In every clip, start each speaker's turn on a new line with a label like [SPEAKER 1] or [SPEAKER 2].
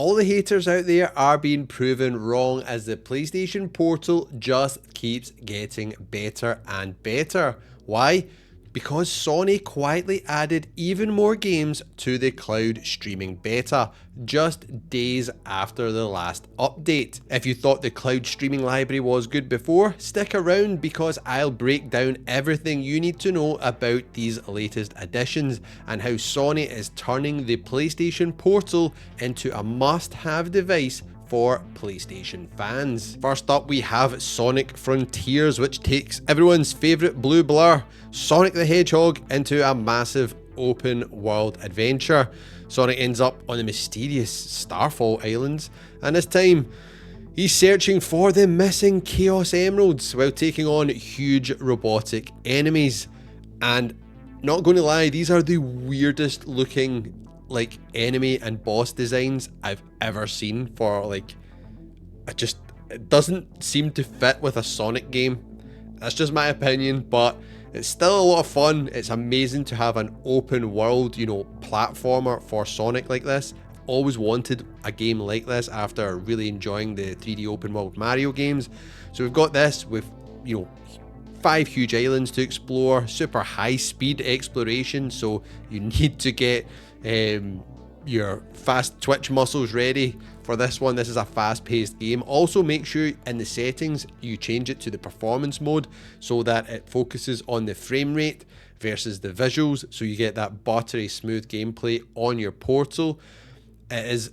[SPEAKER 1] All the haters out there are being proven wrong as the PlayStation Portal just keeps getting better and better. Why? Because Sony quietly added even more games to the cloud streaming beta just days after the last update. If you thought the cloud streaming library was good before, stick around because I'll break down everything you need to know about these latest additions and how Sony is turning the PlayStation Portal into a must-have device for PlayStation fans. First up, we have Sonic Frontiers, which takes everyone's favourite blue blur, Sonic the Hedgehog, into a massive open world adventure. Sonic ends up on the mysterious Starfall Islands, and this time he's searching for the missing Chaos Emeralds while taking on huge robotic enemies. And not going to lie, these are the weirdest looking enemy and boss designs I've ever seen for it doesn't seem to fit with a Sonic game. That's just my opinion, but it's still a lot of fun. It's amazing to have an open world, platformer for Sonic like this. Always wanted a game like this after really enjoying the 3D open world Mario games. So we've got this with, 5 huge islands to explore, super high speed exploration, so you need to get your fast twitch muscles ready for this one. This is a fast-paced game. Also, make sure in the settings you change it to the performance mode so that it focuses on the frame rate versus the visuals, so you get that buttery smooth gameplay on your Portal. It is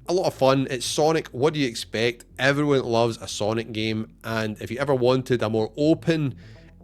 [SPEAKER 1] a lot of fun. It's Sonic. What do you expect? Everyone loves a Sonic game, and if you ever wanted a more open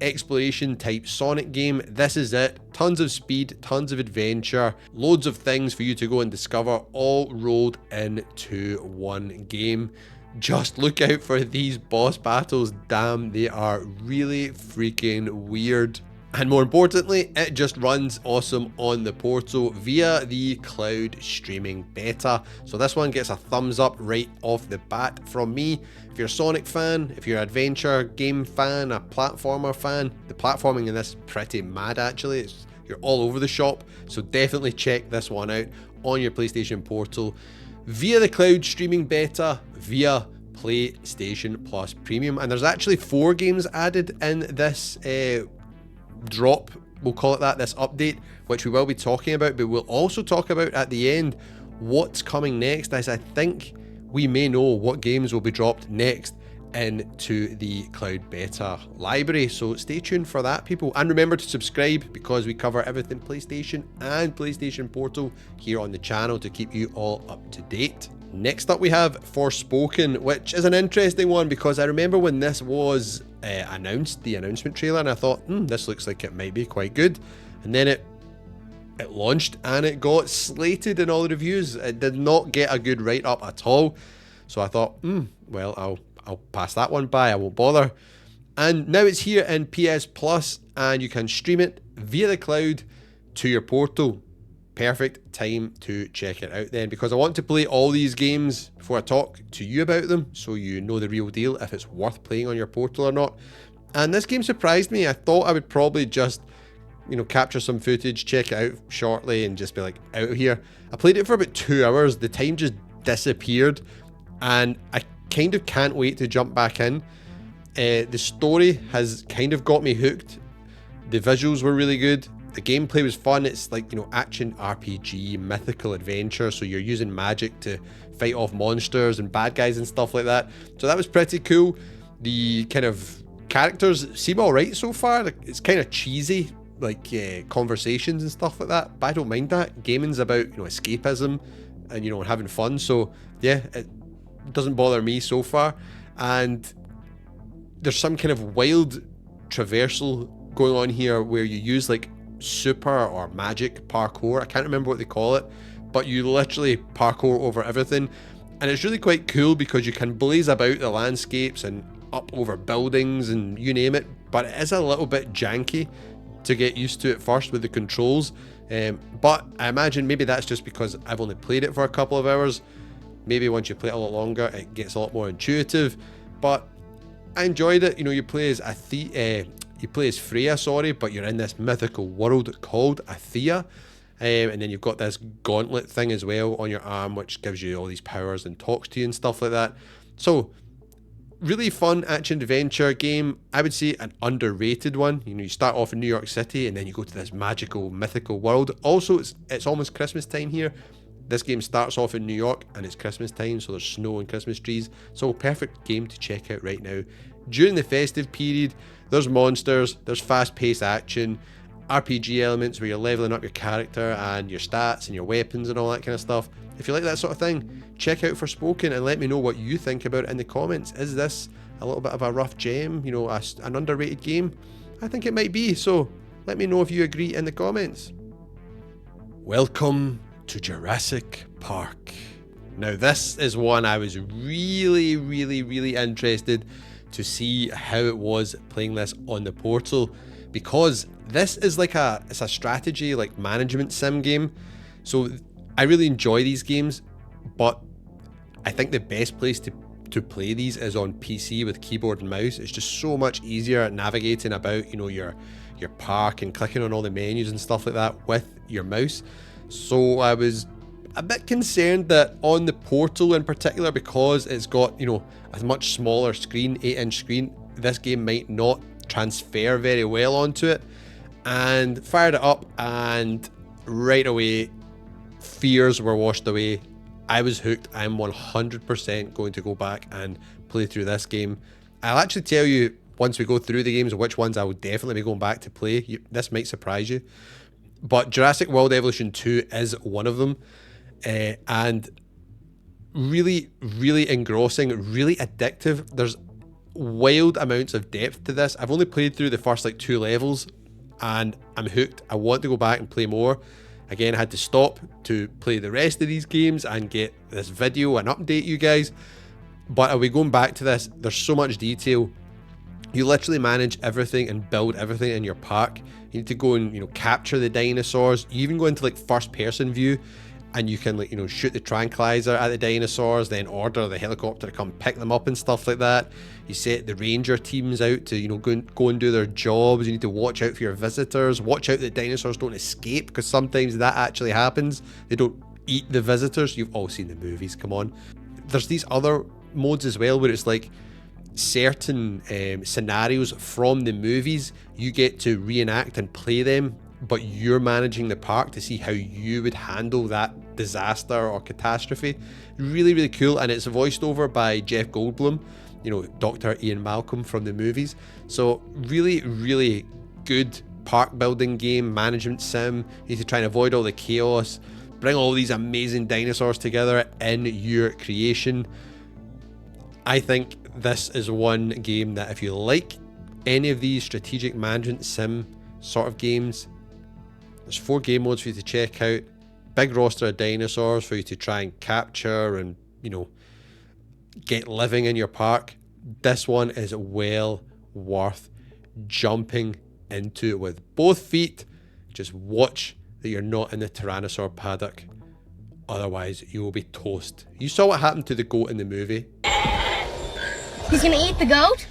[SPEAKER 1] exploration type Sonic game, this is it. Tons of speed, tons of adventure, loads of things for you to go and discover, all rolled into one game. Just look out for these boss battles. Damn, they are really freaking weird. And more importantly, it just runs awesome on the Portal via the cloud streaming beta. So this one gets a thumbs up right off the bat from me. If you're a Sonic fan, if you're an adventure game fan, a platformer fan, the platforming in this is pretty mad actually. You're all over the shop, so definitely check this one out on your PlayStation Portal via the cloud streaming beta via PlayStation Plus Premium. And there's actually 4 games added in this drop, we'll call it that, this update, which we will be talking about, but we'll also talk about at the end what's coming next, as I think we may know what games will be dropped next into the cloud beta library. So stay tuned for that, people, and remember to subscribe because we cover everything PlayStation and PlayStation Portal here on the channel to keep you all up to date. Next up we have Forspoken, which is an interesting one because I remember when this was announced, the announcement trailer, and I thought, this looks like it might be quite good. And then it launched and it got slated in all the reviews. It did not get a good write-up at all. So I thought, well, I'll pass that one by, I won't bother. And now it's here in PS Plus and you can stream it via the cloud to your Portal. Perfect time to check it out then, because I want to play all these games before I talk to you about them, so you know the real deal, if it's worth playing on your Portal or not. And this game surprised me. I thought I would probably just, capture some footage, check it out shortly and just be like, out of here. I played it for about 2 hours. The time just disappeared and I kind of can't wait to jump back in. The story has kind of got me hooked. The visuals were really good. The gameplay was fun. It's like, action RPG, mythical adventure. So you're using magic to fight off monsters and bad guys and stuff like that. So that was pretty cool. The kind of characters seem all right so far. It's kind of cheesy, conversations and stuff like that. But I don't mind that. Gaming's about, escapism and, having fun. So yeah, it doesn't bother me so far. And there's some kind of wild traversal going on here where you use super or magic parkour. I can't remember what they call it, but you literally parkour over everything, and it's really quite cool because you can blaze about the landscapes and up over buildings and you name it, but it is a little bit janky to get used to at first with the controls. But I imagine maybe that's just because I've only played it for a couple of hours. Maybe once you play it a lot longer it gets a lot more intuitive, but I enjoyed it. You play as you play as Freya, but you're in this mythical world called Athea, And then you've got this gauntlet thing as well on your arm, which gives you all these powers and talks to you and stuff like that. So really fun action adventure game. I would say an underrated one. You know, you start off in New York City and then you go to this magical, mythical world. Also, it's almost Christmas time here. This game starts off in New York and it's Christmas time, so there's snow and Christmas trees. So perfect game to check out right now. During the festive period, there's monsters, there's fast-paced action, RPG elements where you're leveling up your character and your stats and your weapons and all that kind of stuff. If you like that sort of thing, check out Forspoken and let me know what you think about it in the comments. Is this a little bit of a rough gem, you know, an underrated game? I think it might be, so let me know if you agree in the comments. Welcome to Jurassic Park. Now this is one I was really interested to see how it was playing this on the Portal, because this is like it's a strategy, like management sim game. So I really enjoy these games, but I think the best place to play these is on PC with keyboard and mouse. It's just so much easier navigating about, you know, your park and clicking on all the menus and stuff like that with your mouse. So I was a bit concerned that on the Portal in particular, because it's got, you know, a much smaller screen, 8-inch screen, this game might not transfer very well onto it. And fired it up and right away fears were washed away. I was hooked. I'm 100% going to go back and play through this game. I'll actually tell you once we go through the games which ones I will definitely be going back to play. This might surprise you, but Jurassic World Evolution 2 is one of them. And really engrossing, really addictive. There's wild amounts of depth to this. I've only played through the first like 2 levels and I'm hooked. I want to go back and play more. Again, I had to stop to play the rest of these games and get this video and update you guys. But I'll be going back to this. There's so much detail. You literally manage everything and build everything in your park. You need to go and, you know, capture the dinosaurs. You even go into like first person view and you can, like, you know, shoot the tranquilizer at the dinosaurs, then order the helicopter to come pick them up and stuff like that. You set the ranger teams out to, you know, go and do their jobs. You need to watch out for your visitors. Watch out that dinosaurs don't escape, because sometimes that actually happens. They don't eat the visitors. You've all seen the movies, come on. There's these other modes as well where it's like certain scenarios from the movies you get to reenact and play them, but you're managing the park to see how you would handle that disaster or catastrophe. Really cool, and it's voiced over by Jeff Goldblum, you know, Dr. Ian Malcolm from the movies. So really good park building game, management sim. You need to try and avoid all the chaos, bring all these amazing dinosaurs together in your creation. I think this is one game that if you like any of these strategic management sim sort of games, there's 4 game modes for you to check out. Big roster of dinosaurs for you to try and capture and, you know, get living in your park. This one is well worth jumping into with both feet. Just watch that you're not in the Tyrannosaur paddock. Otherwise, you will be toast. You saw what happened to the goat in the movie.
[SPEAKER 2] He's gonna eat the goat?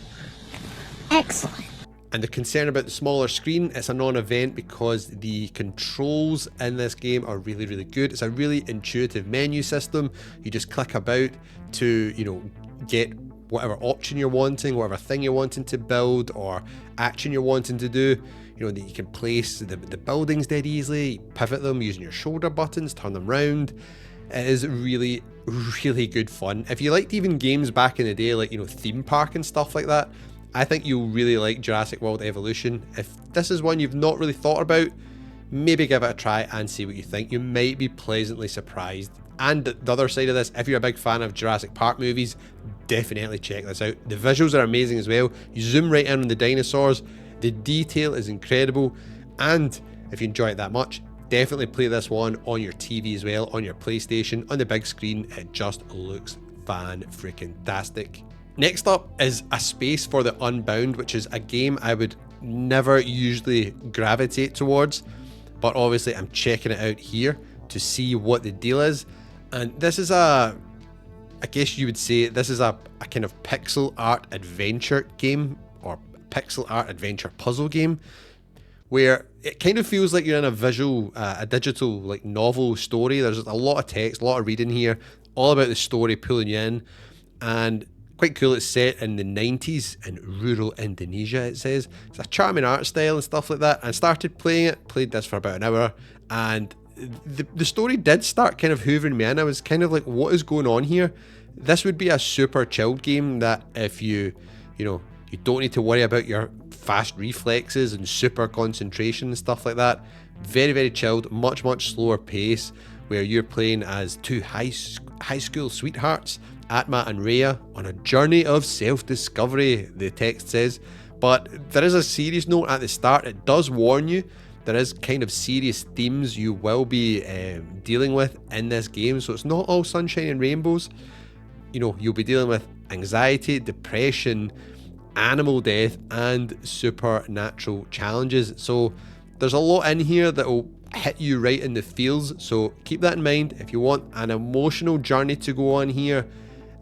[SPEAKER 2] Excellent.
[SPEAKER 1] And the concern about the smaller screen, it's a non-event because the controls in this game are really good. It's a really intuitive menu system. You just click about to, you know, get whatever option you're wanting, whatever thing you're wanting to build or action you're wanting to do. You know, that you can place the buildings dead easily, pivot them using your shoulder buttons, turn them round. It is really good fun. If you liked even games back in the day, like, you know, Theme Park and stuff like that, I think you'll really like Jurassic World Evolution. If this is one you've not really thought about, maybe give it a try and see what you think. You might be pleasantly surprised. And the other side of this, if you're a big fan of Jurassic Park movies, definitely check this out. The visuals are amazing as well. You zoom right in on the dinosaurs. The detail is incredible. And if you enjoy it that much, definitely play this one on your TV as well, on your PlayStation, on the big screen. It just looks fan-freaking-tastic. Next up is A Space for the Unbound, which is a game I would never usually gravitate towards, but obviously I'm checking it out here to see what the deal is. And this is I guess you would say this is a kind of pixel art adventure game, or pixel art adventure puzzle game, where it kind of feels like you're in a digital like novel story. There's a lot of text, a lot of reading here, all about the story pulling you in, and quite cool. It's set in the 90s in rural Indonesia, it says. It's a charming art style and stuff like that. I started playing it, played this for about an hour, and the story did start kind of hoovering me in. I was kind of like, what is going on here? This would be a super chilled game that if you don't need to worry about your fast reflexes and super concentration and stuff like that. Very, very chilled, much slower pace, where you're playing as two high school sweethearts, Atma and Rhea, on a journey of self-discovery, the text says. But there is a serious note at the start. It does warn you there is kind of serious themes you will be dealing with in this game, so it's not all sunshine and rainbows. You'll be dealing with anxiety, depression, animal death, and supernatural challenges. So there's a lot in here that will hit you right in the feels, so keep that in mind. If you want an emotional journey to go on here,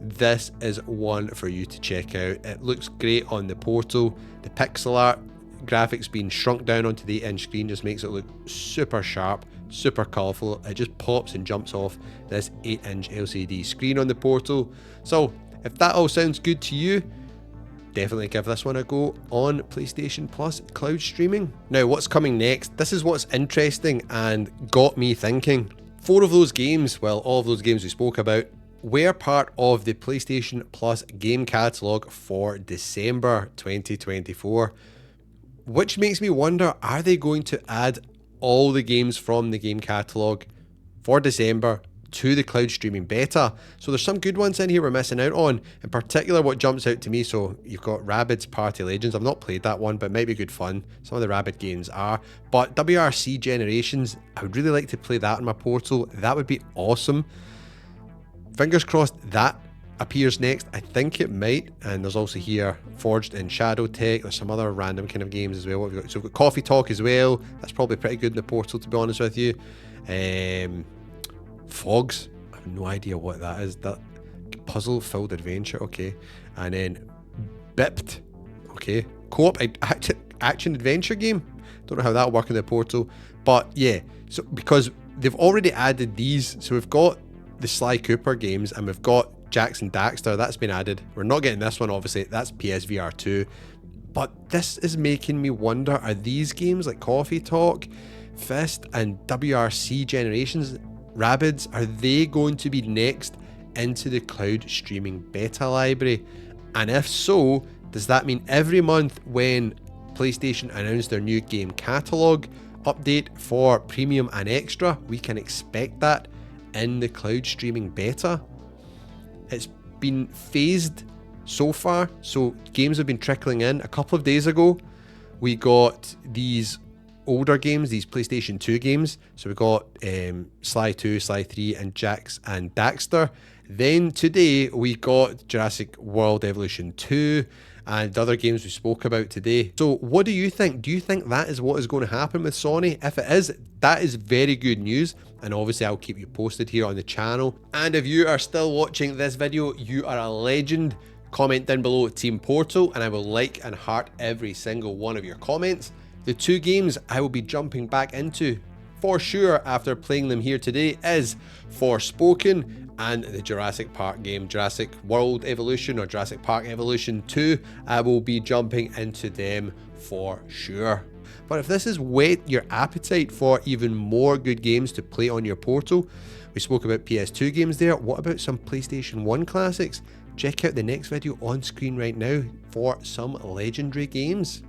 [SPEAKER 1] this is one for you to check out. It looks great on the portal. The pixel art graphics being shrunk down onto the 8-inch screen just makes it look super sharp, super colourful. It just pops and jumps off this 8-inch LCD screen on the portal. So if that all sounds good to you, definitely give this one a go on PlayStation Plus cloud streaming. Now, what's coming next? This is what's interesting and got me thinking. 4 of those games, well, all of those games we spoke about, were part of the PlayStation Plus game catalogue for December 2024. Which makes me wonder, are they going to add all the games from the game catalogue for December to the cloud streaming beta? So there's some good ones in here we're missing out on. In particular, what jumps out to me, so you've got Rabbids Party Legends. I've not played that one, but it might be good fun. Some of the Rabbid games are. But WRC Generations, I would really like to play that on my portal. That would be awesome. Fingers crossed that appears next. I think it might. And there's also here Forged in Shadow Tech. There's some other random kind of games as well. What have we got? So we've got Coffee Talk as well. That's probably pretty good in the portal, to be honest with you. Fogs, I have no idea what that is. That puzzle filled adventure, okay. And then Bipped, okay. Co-op action adventure game. Don't know how that'll work in the portal, but yeah. So because they've already added these, so we've got the Sly Cooper games and we've got Jackson Daxter. That's been added. We're not getting this one, obviously. That's PSVR 2. But this is making me wonder: are these games like Coffee Talk, Fist, and WRC Generations, Rabbids, are they going to be next into the cloud streaming beta library? And if so, does that mean every month when PlayStation announce their new game catalogue update for Premium and Extra, we can expect that in the cloud streaming beta? It's been phased so far, so games have been trickling in. A couple of days ago, we got these older games, these PlayStation 2 games. So we got Sly 2, Sly 3, and Jax and Daxter. Then today we got Jurassic World Evolution 2 and the other games we spoke about today. So what do you think? Do you think that is what is going to happen with Sony? If it is, that is very good news. And obviously I'll keep you posted here on the channel. And if you are still watching this video, you are a legend. Comment down below Team Portal and I will like and heart every single one of your comments. The 2 games I will be jumping back into for sure after playing them here today is Forspoken and the Jurassic Park game, Jurassic World Evolution or Jurassic Park Evolution 2. I will be jumping into them for sure. But if this has whet your appetite for even more good games to play on your portal, we spoke about PS2 games there. What about some PlayStation 1 classics? Check out the next video on screen right now for some legendary games.